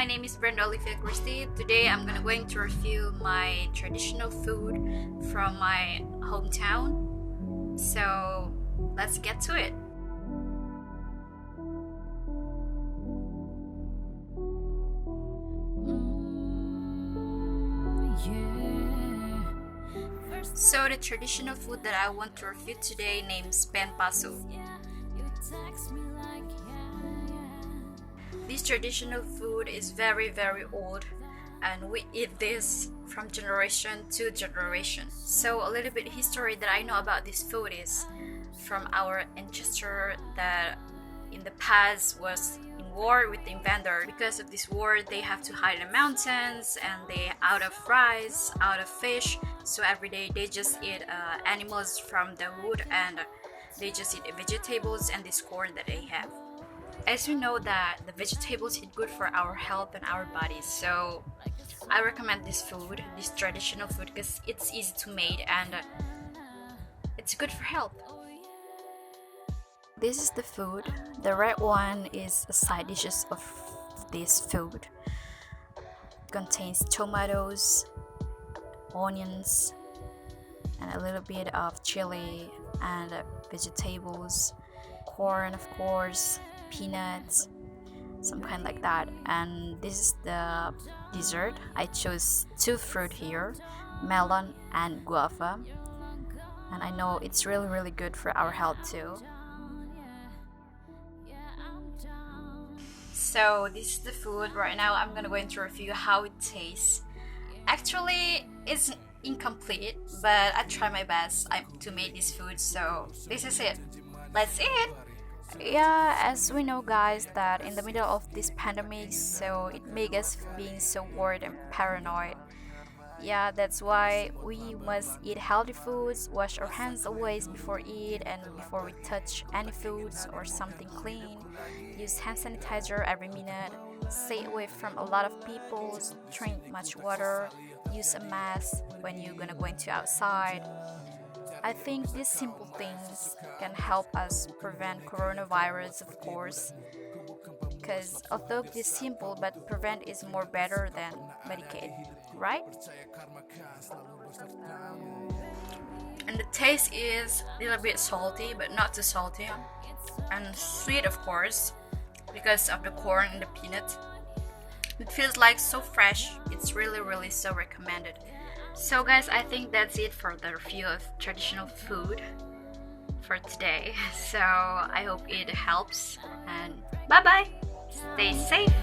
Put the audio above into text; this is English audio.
my name is Brenda Olivia Christie. Today I'm going to review my traditional food from my hometown. So let's get to it. So the traditional food that I want to review today names PEN PASU. This traditional food is very old, and we eat this from generation to generation. So a little bit history that I know about this food is from our ancestor that in the past was in war with the invader. Because of this war, they have to hide in the mountains and they out of rice, out of fish. So every day they just eat animals from the wood, and they just eat vegetables and this corn that they have. As we know that the vegetables is good for our health and our bodies, so I recommend this food, this traditional food, because it's easy to make and it's good for health. This is the food. The red one is the side dishes of this food. It contains tomatoes, onions, and a little bit of chili and vegetables, corn of course, peanuts, some kind like that. And this is the dessert. I chose two fruit here, melon and guava, and I know it's really good for our health too. So this is the food. Right now I'm gonna go into review how it tastes. Actually it's incomplete, but I try my best to make this food, so this is it. Let's eat. Yeah, as we know guys that in the middle of this pandemic, so it makes us being so worried and paranoid. Yeah, that's why we must eat healthy foods, wash our hands always before eat and before we touch any foods or something clean, use hand sanitizer every minute, stay away from a lot of people, drink much water, use a mask when you're gonna go into outside. I think these simple things can help us prevent coronavirus, of course, because although it is simple, but prevent is more better than medicate, right? And the taste is a little bit salty, but not too salty, and sweet of course, because of the corn and the peanut. It feels like so fresh. It's really so recommended. So guys, I think that's it for the review of traditional food for today. So I hope it helps, and bye bye. Stay safe.